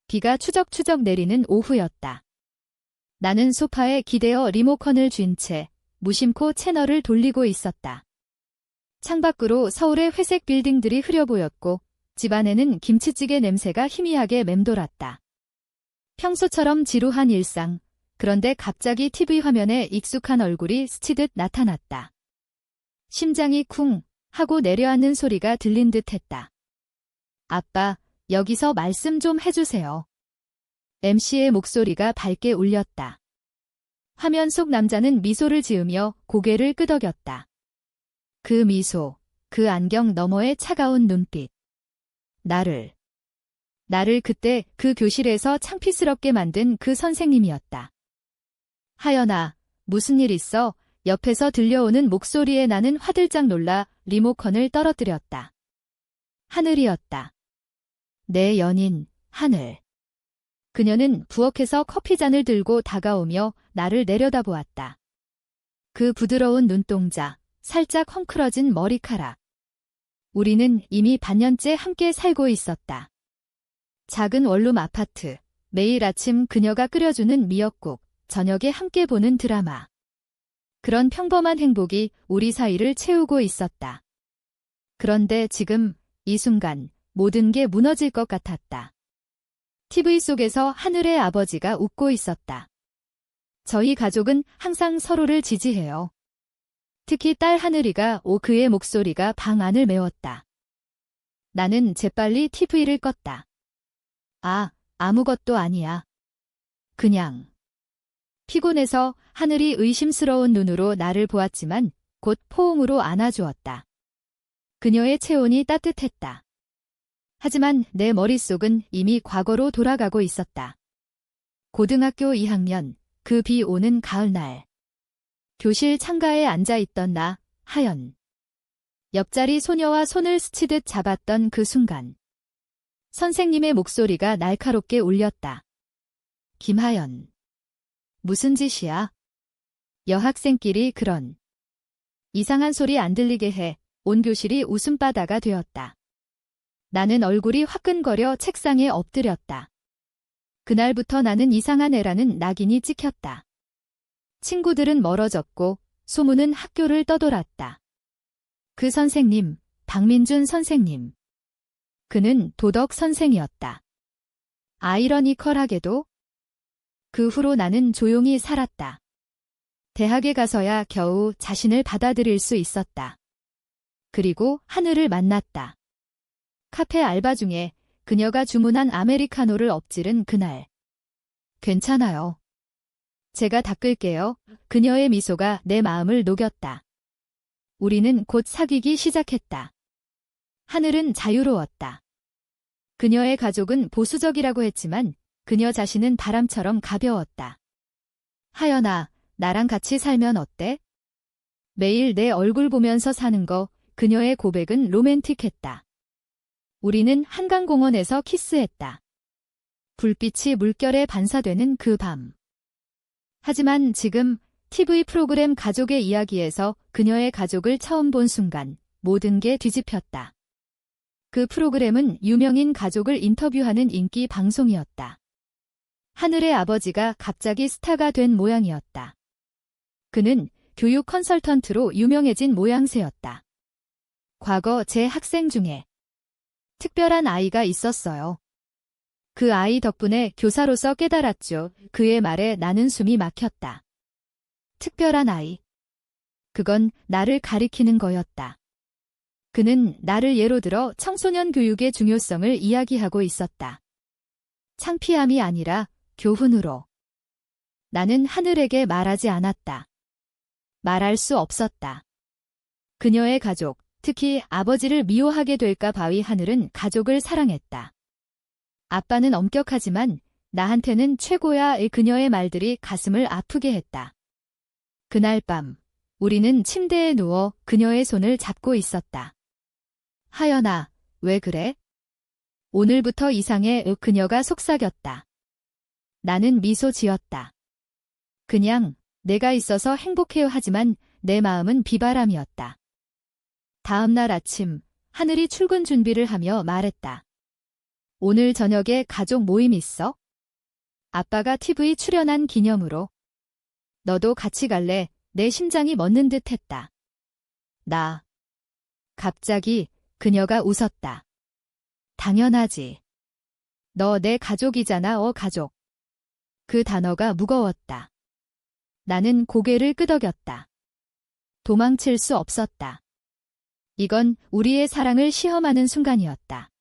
비가 추적추적 내리는 오후였다. 나는 소파에 기대어 리모컨을 쥔 채 무심코 채널을 돌리고 있었다. 창밖으로 서울의 회색 빌딩들이 흐려 보였고 집 안에는 김치찌개 냄새가 희미하게 맴돌았다. 평소처럼 지루한 일상, 그런데 갑자기 TV 화면에 익숙한 얼굴이 스치듯 나타났다. 심장이 쿵 하고 내려앉는 소리가 들린 듯 했다. 아빠, 여기서 말씀 좀 해주세요. MC의 목소리가 밝게 울렸다. 화면 속 남자는 미소를 지으며 고개를 끄덕였다. 그 미소, 그 안경 너머의 차가운 눈빛. 나를 그때 그 교실에서 창피스럽게 만든 그 선생님이었다. 하연아, 무슨 일 있어? 옆에서 들려오는 목소리에 나는 화들짝 놀라 리모컨을 떨어뜨렸다. 하늘이었다. 내 연인, 하늘. 그녀는 부엌에서 커피잔을 들고 다가오며 나를 내려다보았다. 그 부드러운 눈동자, 살짝 헝클어진 머리카락. 우리는 이미 반년째 함께 살고 있었다. 작은 원룸 아파트, 매일 아침 그녀가 끓여주는 미역국, 저녁에 함께 보는 드라마. 그런 평범한 행복이 우리 사이를 채우고 있었다. 그런데 지금, 이 순간, 모든 게 무너질 것 같았다. TV 속에서 하늘의 아버지가 웃고 있었다. 저희 가족은 항상 서로를 지지해요. 특히 딸 하늘이가 그의 목소리가 방 안을 메웠다. 나는 재빨리 TV를 껐다. 아무것도 아니야. 그냥. 피곤해서 하늘이 의심스러운 눈으로 나를 보았지만 곧 포옹으로 안아주었다. 그녀의 체온이 따뜻했다. 하지만 내 머릿속은 이미 과거로 돌아가고 있었다. 고등학교 2학년, 그 비 오는 가을날. 교실 창가에 앉아있던 나, 하연. 옆자리 소녀와 손을 스치듯 잡았던 그 순간. 선생님의 목소리가 날카롭게 울렸다. 김하연. 무슨 짓이야? 여학생끼리 그런. 이상한 소리 안 들리게 해. 온 교실이 웃음바다가 되었다. 나는 얼굴이 화끈거려 책상에 엎드렸다. 그날부터 나는 이상한 애라는 낙인이 찍혔다. 친구들은 멀어졌고 소문은 학교를 떠돌았다. 그 선생님, 박민준 선생님. 그는 도덕 선생이었다. 아이러니컬하게도 그 후로 나는 조용히 살았다. 대학에 가서야 겨우 자신을 받아들일 수 있었다. 그리고 하늘을 만났다. 카페 알바 중에 그녀가 주문한 아메리카노를 엎지른 그날. 괜찮아요. 제가 닦을게요. 그녀의 미소가 내 마음을 녹였다. 우리는 곧 사귀기 시작했다. 하늘은 자유로웠다. 그녀의 가족은 보수적이라고 했지만 그녀 자신은 바람처럼 가벼웠다. 하연아, 나랑 같이 살면 어때? 매일 내 얼굴 보면서 사는 거, 그녀의 고백은 로맨틱했다. 우리는 한강공원에서 키스했다. 불빛이 물결에 반사되는 그 밤. 하지만 지금 TV 프로그램 가족의 이야기에서 그녀의 가족을 처음 본 순간 모든 게 뒤집혔다. 그 프로그램은 유명인 가족을 인터뷰하는 인기 방송이었다. 하늘의 아버지가 갑자기 스타가 된 모양이었다. 그는 교육 컨설턴트로 유명해진 모양새였다. 과거 제 학생 중에 특별한 아이가 있었어요. 그 아이 덕분에 교사로서 깨달았죠. 그의 말에 나는 숨이 막혔다. 특별한 아이. 그건 나를 가리키는 거였다. 그는 나를 예로 들어 청소년 교육의 중요성을 이야기하고 있었다. 창피함이 아니라 교훈으로. 나는 하늘에게 말하지 않았다. 말할 수 없었다. 그녀의 가족, 특히 아버지를 미워하게 될까 바위 하늘은 가족을 사랑했다. 아빠는 엄격하지만 나한테는 최고야의 그녀의 말들이 가슴을 아프게 했다. 그날 밤, 우리는 침대에 누워 그녀의 손을 잡고 있었다. 하연아, 왜 그래? 오늘부터 이상해. 그녀가 속삭였다. 나는 미소 지었다. 그냥 내가 있어서 행복해요. 하지만 내 마음은 비바람이었다. 다음 날 아침, 하늘이 출근 준비를 하며 말했다. 오늘 저녁에 가족 모임 있어? 아빠가 TV 출연한 기념으로. 너도 같이 갈래? 내 심장이 멎는 듯 했다. 나. 갑자기 그녀가 웃었다. 당연하지. 너 내 가족이잖아, 가족. 그 단어가 무거웠다. 나는 고개를 끄덕였다. 도망칠 수 없었다. 이건 우리의 사랑을 시험하는 순간이었다.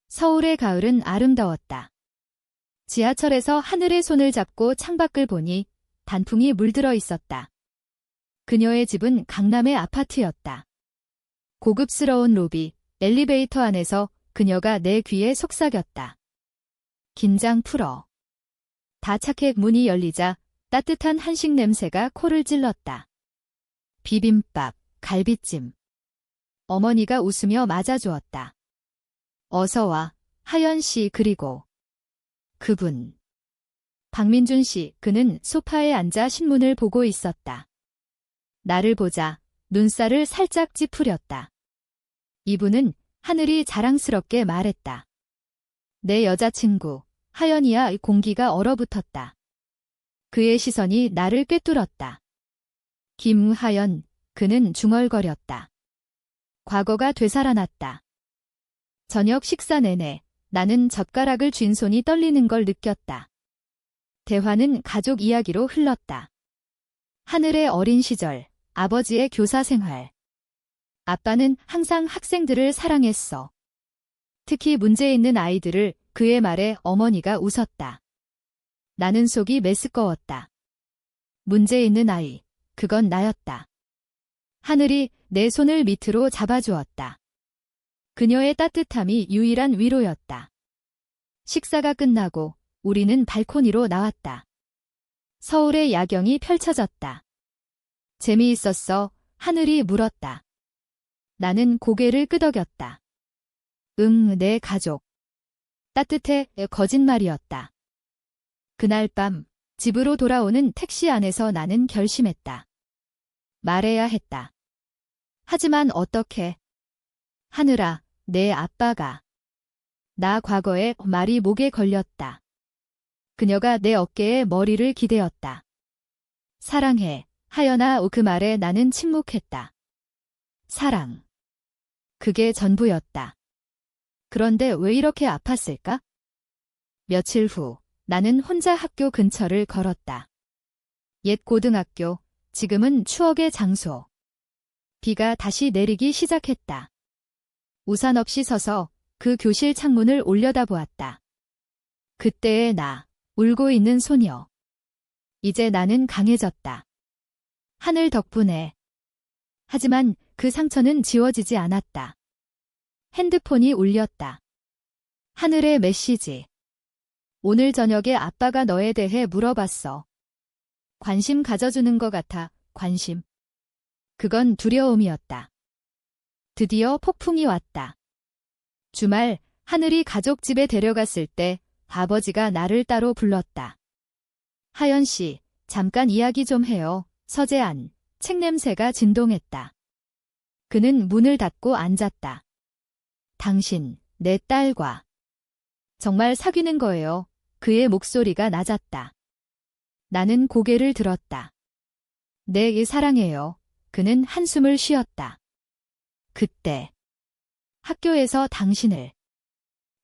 서울의 가을은 아름다웠다. 지하철에서 하늘의 손을 잡고 창밖을 보니 단풍이 물들어 있었다. 그녀의 집은 강남의 아파트였다. 고급스러운 로비, 엘리베이터 안에서 그녀가 내 귀에 속삭였다. 긴장 풀어. 다차켓 문이 열리자 따뜻한 한식 냄새가 코를 찔렀다. 비빔밥, 갈비찜. 어머니가 웃으며 맞아주었다. 어서 와, 하연 씨. 그리고 그분. 박민준 씨. 그는 소파에 앉아 신문을 보고 있었다. 나를 보자 눈살을 살짝 찌푸렸다. 이분은 하늘이 자랑스럽게 말했다. 내 여자친구, 하연이야. 공기가 얼어붙었다. 그의 시선이 나를 꿰뚫었다. 김하연. 그는 중얼거렸다. 과거가 되살아났다. 저녁 식사 내내 나는 젓가락을 쥔 손이 떨리는 걸 느꼈다. 대화는 가족 이야기로 흘렀다. 하늘의 어린 시절, 아버지의 교사 생활. 아빠는 항상 학생들을 사랑했어. 특히 문제 있는 아이들을. 그의 말에 어머니가 웃었다. 나는 속이 메스꺼웠다. 문제 있는 아이, 그건 나였다. 하늘이 내 손을 밑으로 잡아주었다. 그녀의 따뜻함이 유일한 위로였다. 식사가 끝나고 우리는 발코니로 나왔다. 서울의 야경이 펼쳐졌다. 재미있었어? 하늘이 물었다. 나는 고개를 끄덕였다. 내 가족. 따뜻해. 거짓말이었다. 그날 밤 집으로 돌아오는 택시 안에서 나는 결심했다. 말해야 했다. 하지만 어떻게? 하늘아, 내 아빠가. 나 과거에. 말이 목에 걸렸다. 그녀가 내 어깨에 머리를 기대었다. 사랑해, 하연아. 그 말에 나는 침묵했다. 사랑. 그게 전부였다. 그런데 왜 이렇게 아팠을까? 며칠 후 나는 혼자 학교 근처를 걸었다. 옛 고등학교, 지금은 추억의 장소. 비가 다시 내리기 시작했다. 우산 없이 서서 그 교실 창문을 올려다보았다. 그때의 나, 울고 있는 소녀. 이제 나는 강해졌다. 하늘 덕분에. 하지만 그 상처는 지워지지 않았다. 핸드폰이 울렸다. 하늘의 메시지. 오늘 저녁에 아빠가 너에 대해 물어봤어. 관심 가져주는 것 같아. 관심. 그건 두려움이었다. 드디어 폭풍이 왔다. 주말 하늘이 가족 집에 데려갔을 때 아버지가 나를 따로 불렀다. 하연 씨, 잠깐 이야기 좀 해요. 서재안. 책 냄새가 진동했다. 그는 문을 닫고 앉았다. 당신, 내 딸과. 정말 사귀는 거예요. 그의 목소리가 낮았다. 나는 고개를 들었다. 네, 사랑해요. 그는 한숨을 쉬었다. 그때. 학교에서 당신을.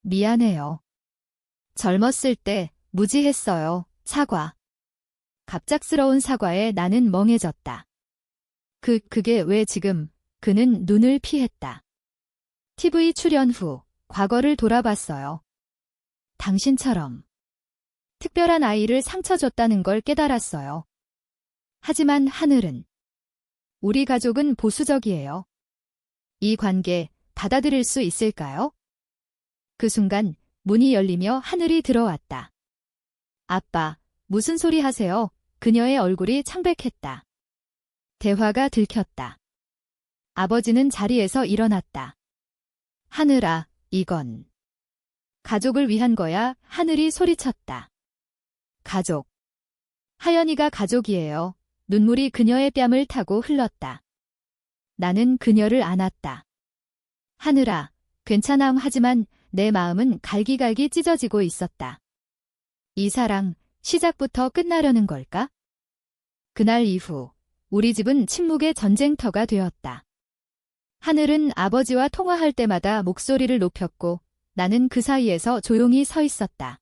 미안해요. 젊었을 때 무지했어요. 사과. 갑작스러운 사과에 나는 멍해졌다. 그게 왜 지금? 그는 눈을 피했다. TV 출연 후 과거를 돌아봤어요. 당신처럼. 특별한 아이를 상처 줬다는 걸 깨달았어요. 하지만 하늘은. 우리 가족은 보수적이에요. 이 관계 받아들일 수 있을까요? 그 순간 문이 열리며 하늘이 들어왔다. 아빠, 무슨 소리 하세요? 그녀의 얼굴이 창백했다. 대화가 들켰다. 아버지는 자리에서 일어났다. 하늘아, 이건. 가족을 위한 거야. 하늘이 소리쳤다. 가족. 하연이가 가족이에요. 눈물이 그녀의 뺨을 타고 흘렀다. 나는 그녀를 안았다. 하늘아, 괜찮아. 하지만 내 마음은 갈기갈기 찢어지고 있었다. 이 사랑, 시작부터 끝나려는 걸까? 그날 이후 우리 집은 침묵의 전쟁터가 되었다. 하늘은 아버지와 통화할 때마다 목소리를 높였고 나는 그 사이에서 조용히 서 있었다.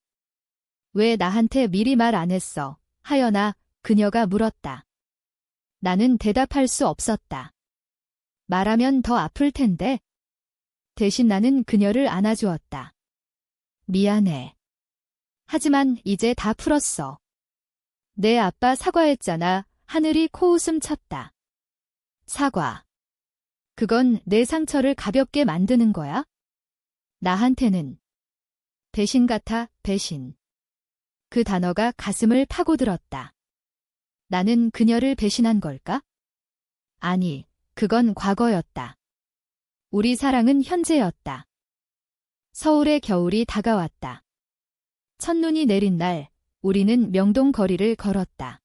왜 나한테 미리 말 안 했어, 하연아? 그녀가 물었다. 나는 대답할 수 없었다. 말하면 더 아플 텐데. 대신 나는 그녀를 안아주었다. 미안해. 하지만 이제 다 풀었어. 내 아빠 사과했잖아. 하늘이 코웃음 쳤다. 사과. 그건 내 상처를 가볍게 만드는 거야? 나한테는 배신 같아, 배신. 그 단어가 가슴을 파고들었다. 나는 그녀를 배신한 걸까? 아니, 그건 과거였다. 우리 사랑은 현재였다. 서울의 겨울이 다가왔다. 첫눈이 내린 날, 우리는 명동 거리를 걸었다.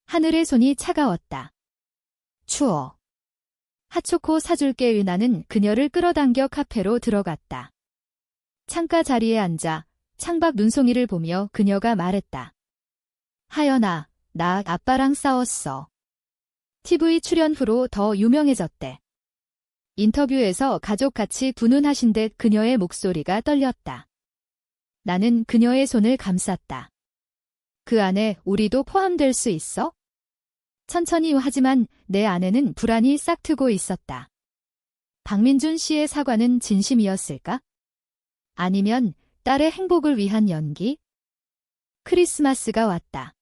하늘의 손이 차가웠다. 추워. 핫초코 사줄게. 나는 그녀를 끌어당겨 카페로 들어갔다. 창가 자리에 앉아 창밖 눈송이를 보며 그녀가 말했다. 하연아, 나 아빠랑 싸웠어. TV 출연 후로 더 유명해졌대. 인터뷰에서 가족같이 분운하신 듯 그녀의 목소리가 떨렸다. 나는 그녀의 손을 감쌌다. 그 안에 우리도 포함될 수 있어? 천천히. 하지만 내 안에는 불안이 싹트고 있었다. 박민준 씨의 사과는 진심이었을까? 아니면 딸의 행복을 위한 연기? 크리스마스가 왔다.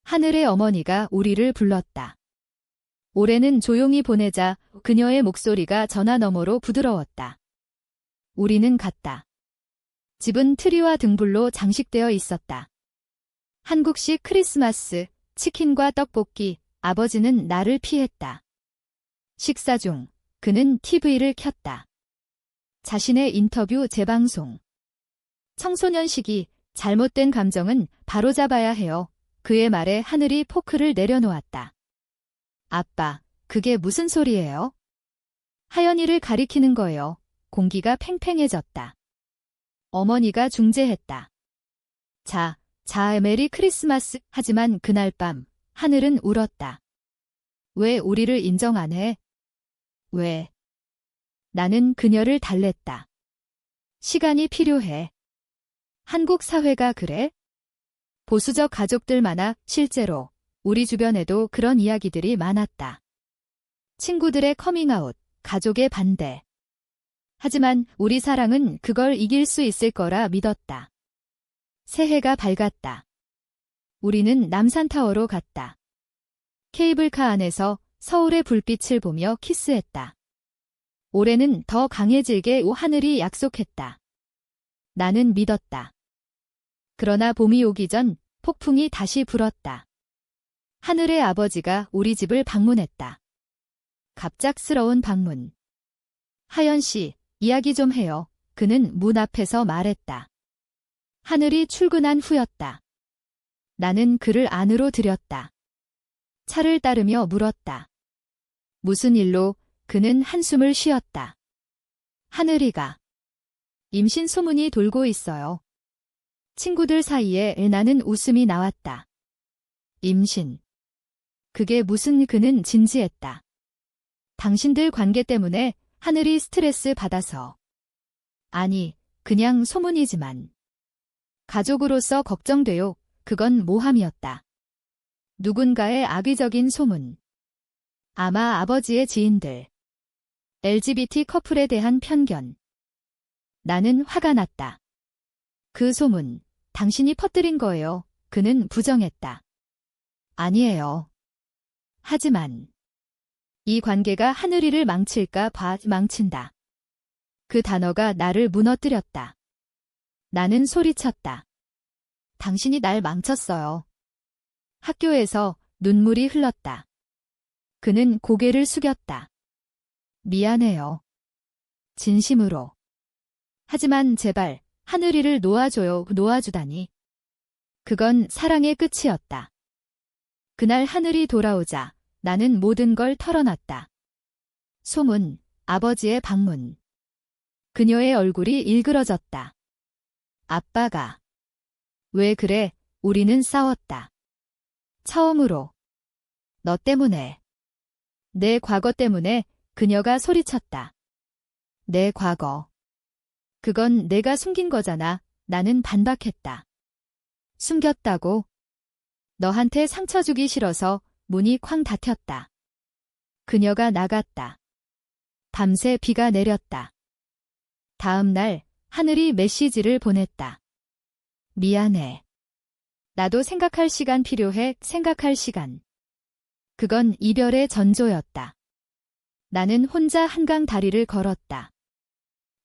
하늘의 어머니가 우리를 불렀다. 올해는 조용히 보내자. 그녀의 목소리가 전화 너머로 부드러웠다. 우리는 갔다. 집은 트리와 등불로 장식되어 있었다. 한국식 크리스마스, 치킨과 떡볶이. 아버지는 나를 피했다. 식사 중 그는 TV를 켰다. 자신의 인터뷰 재방송. 청소년 시기, 잘못된 감정은 바로잡아야 해요. 그의 말에 하늘이 포크를 내려놓았다. 아빠, 그게 무슨 소리예요? 하연이를 가리키는 거예요. 공기가 팽팽해졌다. 어머니가 중재했다. 자, 메리 크리스마스. 하지만 그날 밤 하늘은 울었다. 왜 우리를 인정 안 해? 왜? 나는 그녀를 달랬다. 시간이 필요해. 한국 사회가 그래? 보수적 가족들 많아. 실제로 우리 주변에도 그런 이야기들이 많았다. 친구들의 커밍아웃, 가족의 반대. 하지만 우리 사랑은 그걸 이길 수 있을 거라 믿었다. 새해가 밝았다. 우리는 남산타워로 갔다. 케이블카 안에서 서울의 불빛을 보며 키스했다. 올해는 더 강해질게. 하늘이 약속했다. 나는 믿었다. 그러나 봄이 오기 전 폭풍이 다시 불었다. 하늘의 아버지가 우리 집을 방문했다. 갑작스러운 방문. 하연 씨, 이야기 좀 해요. 그는 문 앞에서 말했다. 하늘이 출근한 후였다. 나는 그를 안으로 들였다. 차를 따르며 물었다. 무슨 일로? 그는 한숨을 쉬었다. 하늘이가. 임신 소문이 돌고 있어요. 친구들 사이에 나는 웃음이 나왔다. 임신. 그게 무슨? 그는 진지했다. 당신들 관계 때문에 하늘이 스트레스 받아서. 아니, 그냥 소문이지만. 가족으로서 걱정돼요. 그건 모함이었다. 누군가의 악의적인 소문. 아마 아버지의 지인들. LGBT 커플에 대한 편견. 나는 화가 났다. 그 소문, 당신이 퍼뜨린 거예요. 그는 부정했다. 아니에요. 하지만 이 관계가 하늘이를 망칠까 봐. 망친다. 그 단어가 나를 무너뜨렸다. 나는 소리쳤다. 당신이 날 망쳤어요. 학교에서 눈물이 흘렀다. 그는 고개를 숙였다. 미안해요. 진심으로. 하지만 제발 하늘이를 놓아줘요. 놓아주다니. 그건 사랑의 끝이었다. 그날 하늘이 돌아오자 나는 모든 걸 털어놨다. 소문, 아버지의 방문. 그녀의 얼굴이 일그러졌다. 아빠가. 왜 그래? 우리는 싸웠다. 처음으로. 너 때문에. 내 과거 때문에. 그녀가 소리쳤다. 내 과거. 그건 내가 숨긴 거잖아. 나는 반박했다. 숨겼다고? 너한테 상처 주기 싫어서. 문이 쾅 닫혔다. 그녀가 나갔다. 밤새 비가 내렸다. 다음 날 하늘이 메시지를 보냈다. 미안해. 나도 생각할 시간 필요해. 생각할 시간. 그건 이별의 전조였다. 나는 혼자 한강 다리를 걸었다.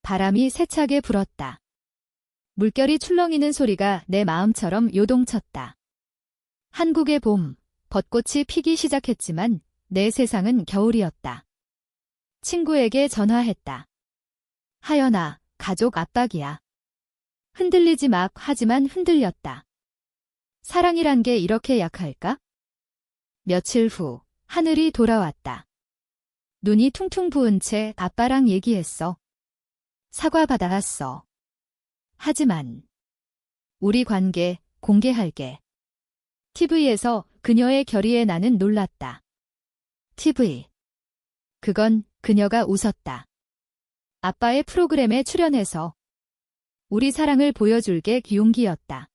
바람이 세차게 불었다. 물결이 출렁이는 소리가 내 마음처럼 요동쳤다. 한국의 봄, 벚꽃이 피기 시작했지만 내 세상은 겨울이었다. 친구에게 전화했다. 하연아, 가족 압박이야. 흔들리지 마. 하지만 흔들렸다. 사랑이란 게 이렇게 약할까? 며칠 후 하늘이 돌아왔다. 눈이 퉁퉁 부은 채 아빠랑 얘기했어. 사과받아왔어. 하지만 우리 관계 공개할게. TV에서 그녀의 결의에 나는 놀랐다. TV. 그건 그녀가 웃었다. 아빠의 프로그램에 출연해서 우리 사랑을 보여줄게. 용기였다.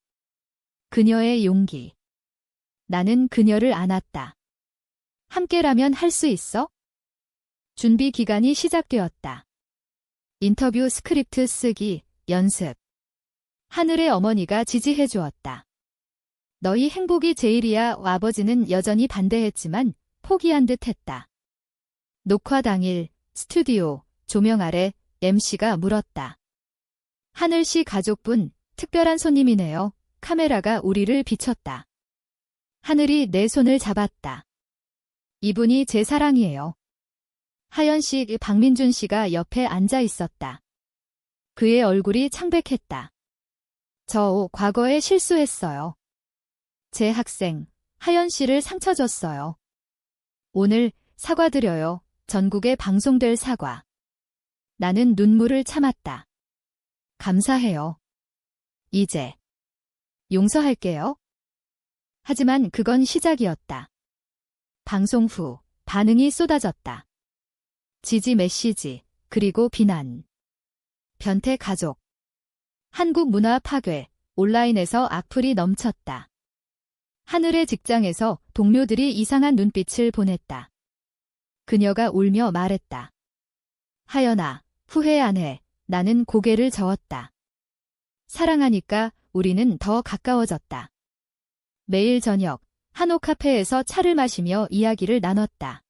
그녀의 용기. 나는 그녀를 안았다. 함께라면 할 수 있어? 준비 기간이 시작되었다. 인터뷰 스크립트 쓰기, 연습. 하늘의 어머니가 지지해 주었다. 너희 행복이 제일이야. 아버지는 여전히 반대했지만 포기한 듯 했다. 녹화 당일, 스튜디오, 조명 아래 MC가 물었다. 하늘씨 가족분, 특별한 손님이네요. 카메라가 우리를 비췄다. 하늘이 내 손을 잡았다. 이분이 제 사랑이에요. 하연씨, 박민준 씨가 옆에 앉아 있었다. 그의 얼굴이 창백했다. 저 과거에 실수했어요. 제 학생, 하연 씨를 상처 줬어요. 오늘 사과드려요. 전국에 방송될 사과. 나는 눈물을 참았다. 감사해요. 이제 용서할게요. 하지만 그건 시작이었다. 방송 후 반응이 쏟아졌다. 지지 메시지, 그리고 비난. 변태 가족. 한국 문화 파괴, 온라인에서 악플이 넘쳤다. 하늘의 직장에서 동료들이 이상한 눈빛을 보냈다. 그녀가 울며 말했다. 하연아, 후회 안 해. 나는 고개를 저었다. 사랑하니까 우리는 더 가까워졌다. 매일 저녁, 한옥 카페에서 차를 마시며 이야기를 나눴다.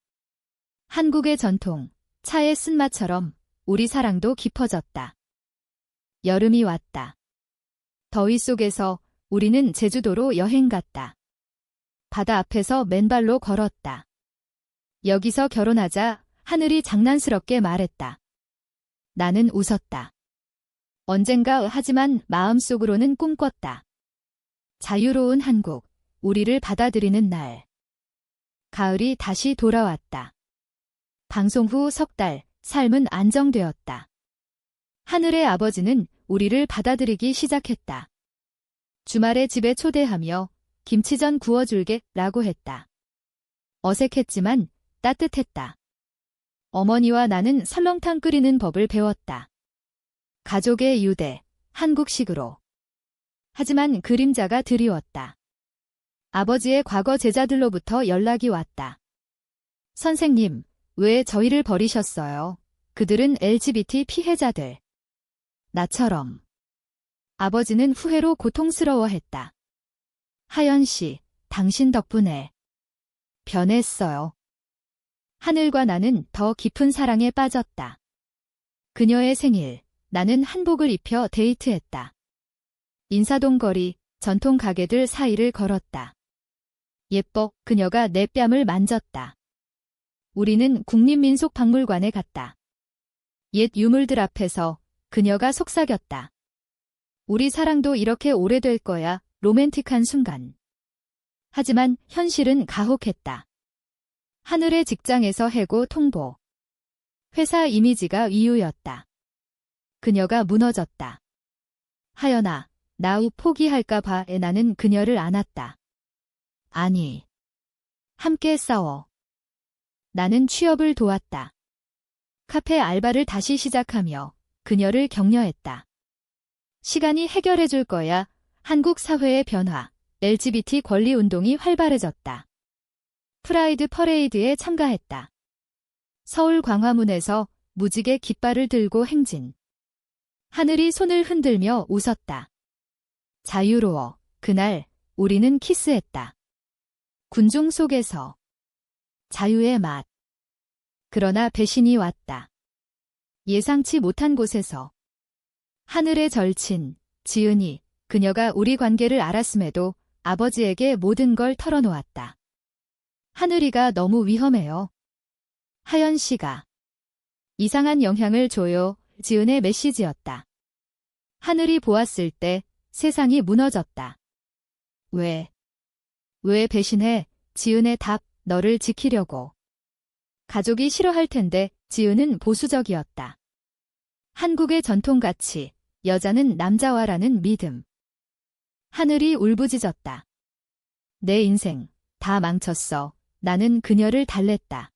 한국의 전통, 차의 쓴맛처럼 우리 사랑도 깊어졌다. 여름이 왔다. 더위 속에서 우리는 제주도로 여행 갔다. 바다 앞에서 맨발로 걸었다. 여기서 결혼하자. 하늘이 장난스럽게 말했다. 나는 웃었다. 언젠가. 하지만 마음속으로는 꿈꿨다. 자유로운 한국, 우리를 받아들이는 날. 가을이 다시 돌아왔다. 방송 후 석 달, 삶은 안정되었다. 하늘의 아버지는 우리를 받아들이기 시작했다. 주말에 집에 초대하며 김치전 구워줄게 라고 했다. 어색했지만 따뜻했다. 어머니와 나는 설렁탕 끓이는 법을 배웠다. 가족의 유대, 한국식으로. 하지만 그림자가 드리웠다. 아버지의 과거 제자들로부터 연락이 왔다. 선생님, 왜 저희를 버리셨어요? 그들은 LGBT 피해자들. 나처럼. 아버지는 후회로 고통스러워했다. 하연 씨, 당신 덕분에 변했어요. 하늘과 나는 더 깊은 사랑에 빠졌다. 그녀의 생일, 나는 한복을 입혀 데이트했다. 인사동 거리, 전통 가게들 사이를 걸었다. 예뻐, 그녀가 내 뺨을 만졌다. 우리는 국립민속박물관에 갔다. 옛 유물들 앞에서 그녀가 속삭였다. 우리 사랑도 이렇게 오래될 거야. 로맨틱한 순간. 하지만 현실은 가혹했다. 하늘의 직장에서 해고 통보. 회사 이미지가 이유였다. 그녀가 무너졌다. 하연아, 나우 포기할까 봐 나는 그녀를 안았다. 아니. 함께 싸워. 나는 취업을 도왔다. 카페 알바를 다시 시작하며 그녀를 격려했다. 시간이 해결해 줄 거야. 한국 사회의 변화, LGBT 권리 운동이 활발해졌다. 프라이드 퍼레이드에 참가했다. 서울 광화문에서 무지개 깃발을 들고 행진. 하늘이 손을 흔들며 웃었다. 자유로워. 그날 우리는 키스했다. 군중 속에서 자유의 맛. 그러나 배신이 왔다. 예상치 못한 곳에서 하늘에 절친 지은이, 그녀가 우리 관계를 알았음에도 아버지에게 모든 걸 털어놓았다. 하늘이가 너무 위험해요. 하연 씨가 이상한 영향을 줘요. 지은의 메시지였다. 하늘이 보았을 때 세상이 무너졌다. 왜 배신해? 지은의 답, 너를 지키려고. 가족이 싫어할 텐데 지은은 보수적이었다. 한국의 전통가치, 여자는 남자와라는 믿음. 하늘이 울부짖었다. 내 인생 다 망쳤어. 나는 그녀를 달랬다.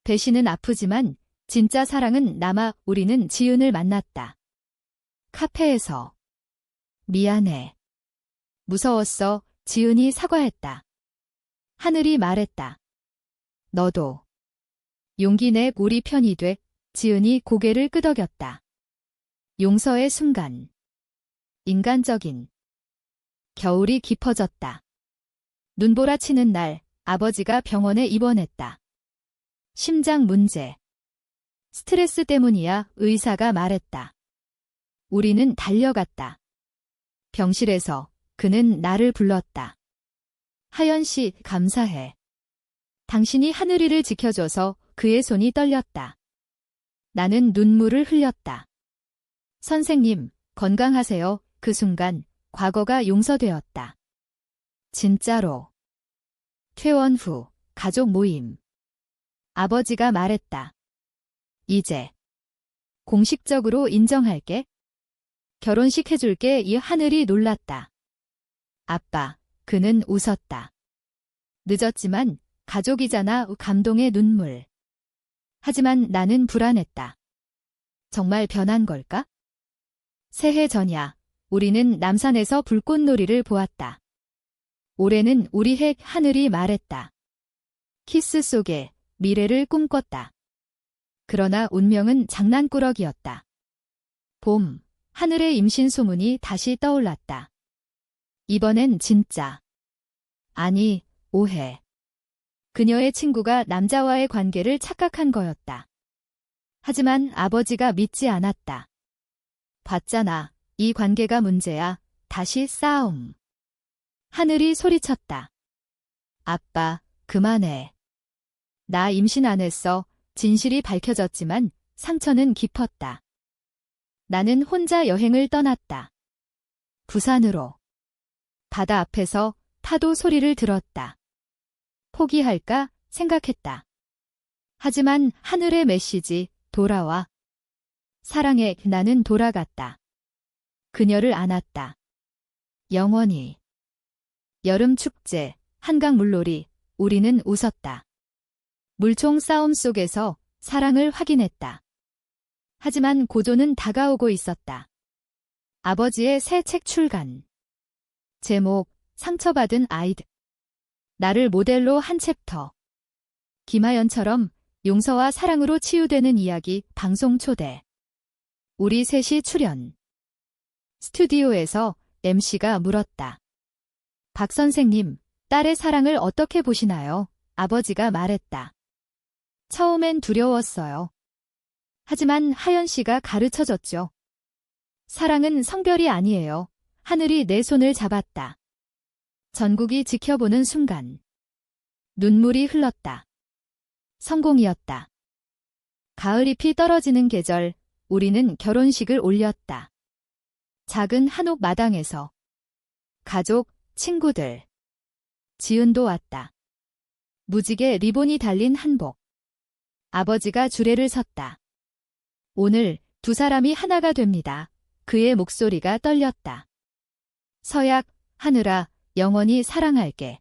배신은 아프지만 진짜 사랑은 남아. 우리는 지은을 만났다. 카페에서. 미안해. 무서웠어. 지은이 사과했다. 하늘이 말했다. 너도. 용기 내. 우리 편이 돼. 지은이 고개를 끄덕였다. 용서의 순간. 인간적인. 겨울이 깊어졌다. 눈보라치는 날, 아버지가 병원에 입원했다. 심장 문제. 스트레스 때문이야. 의사가 말했다. 우리는 달려갔다. 병실에서 그는 나를 불렀다. 하연 씨, 감사해. 당신이 하늘이를 지켜줘서. 그의 손이 떨렸다. 나는 눈물을 흘렸다. 선생님, 건강하세요. 그 순간 과거가 용서되었다. 진짜로. 퇴원 후 가족 모임. 아버지가 말했다. 이제 공식적으로 인정할게. 결혼식 해줄게. 이 하늘이 놀랐다. 아빠, 그는 웃었다. 늦었지만 가족이잖아. 감동의 눈물. 하지만 나는 불안했다. 정말 변한 걸까? 새해 전야, 우리는 남산에서 불꽃놀이를 보았다. 올해는 우리 해. 하늘이 말했다. 키스 속에 미래를 꿈꿨다. 그러나 운명은 장난꾸러기였다. 봄, 하늘의 임신 소문이 다시 떠올랐다. 이번엔 진짜. 아니, 오해. 그녀의 친구가 남자와의 관계를 착각한 거였다. 하지만 아버지가 믿지 않았다. 봤잖아. 이 관계가 문제야. 다시 싸움. 하늘이 소리쳤다. 아빠, 그만해. 나 임신 안 했어. 진실이 밝혀졌지만 상처는 깊었다. 나는 혼자 여행을 떠났다. 부산으로. 바다 앞에서 파도 소리를 들었다. 포기할까 생각했다. 하지만 하늘의 메시지, 돌아와. 사랑해. 나는 돌아갔다. 그녀를 안았다. 영원히. 여름 축제, 한강 물놀이, 우리는 웃었다. 물총 싸움 속에서 사랑을 확인했다. 하지만 고조는 다가오고 있었다. 아버지의 새 책 출간. 제목, 상처받은 아이들. 나를 모델로 한 챕터. 김하연처럼 용서와 사랑으로 치유되는 이야기. 방송 초대. 우리 셋이 출연. 스튜디오에서 MC가 물었다. 박 선생님, 딸의 사랑을 어떻게 보시나요? 아버지가 말했다. 처음엔 두려웠어요. 하지만 하연 씨가 가르쳐줬죠. 사랑은 성별이 아니에요. 하늘이 내 손을 잡았다. 전국이 지켜보는 순간. 눈물이 흘렀다. 성공이었다. 가을잎이 떨어지는 계절, 우리는 결혼식을 올렸다. 작은 한옥 마당에서. 가족, 친구들. 지은도 왔다. 무지개 리본이 달린 한복. 아버지가 주례를 섰다. 오늘 두 사람이 하나가 됩니다. 그의 목소리가 떨렸다. 서약, 하늘아, 영원히 사랑할게.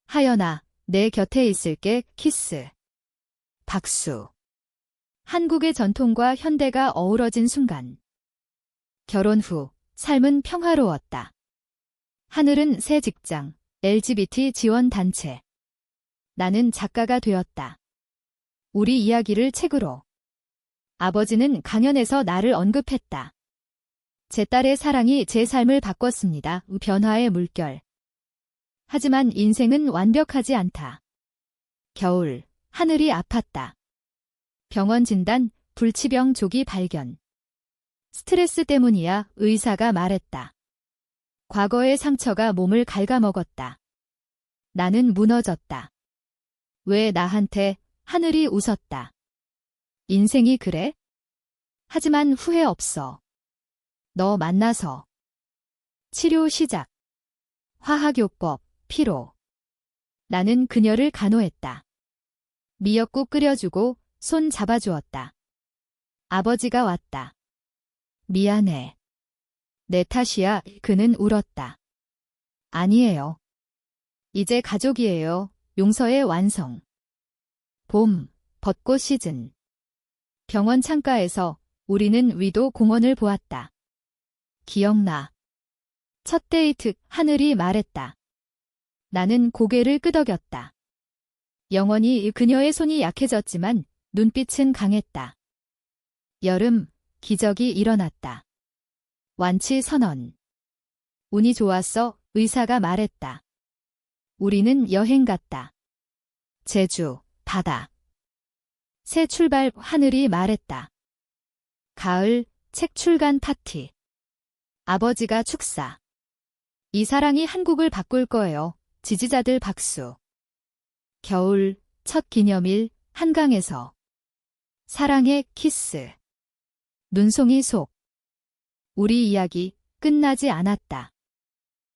하연아, 내 곁에 있을게, 키스. 박수. 한국의 전통과 현대가 어우러진 순간. 결혼 후, 삶은 평화로웠다. 하늘은 새 직장, LGBT 지원 단체. 나는 작가가 되었다. 우리 이야기를 책으로. 아버지는 강연에서 나를 언급했다. 제 딸의 사랑이 제 삶을 바꿨습니다. 변화의 물결. 하지만 인생은 완벽하지 않다. 겨울, 하늘이 아팠다. 병원 진단, 불치병 조기 발견. 스트레스 때문이야, 의사가 말했다. 과거의 상처가 몸을 갉아먹었다. 나는 무너졌다. 왜 나한테 하늘이 웃었다. 인생이 그래? 하지만 후회 없어. 너 만나서. 치료 시작. 화학요법, 피로. 나는 그녀를 간호했다. 미역국 끓여주고 손 잡아주었다. 아버지가 왔다. 미안해. 내 탓이야. 그는 울었다. 아니에요. 이제 가족이에요. 용서의 완성. 봄, 벚꽃 시즌. 병원 창가에서 우리는 위도 공원을 보았다. 기억나. 첫 데이트, 하늘이 말했다. 나는 고개를 끄덕였다. 영원히 그녀의 손이 약해졌지만 눈빛은 강했다. 여름, 기적이 일어났다. 완치 선언. 운이 좋았어, 의사가 말했다. 우리는 여행 갔다. 제주, 바다. 새 출발, 하늘이 말했다. 가을, 책 출간 파티. 아버지가 축사. 이 사랑이 한국을 바꿀 거예요. 지지자들 박수. 겨울, 첫 기념일, 한강에서. 사랑의 키스. 눈송이 속. 우리 이야기 끝나지 않았다.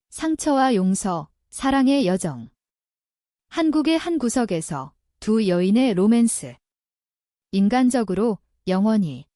상처와 용서, 사랑의 여정. 한국의 한 구석에서 두 여인의 로맨스. 인간적으로, 영원히.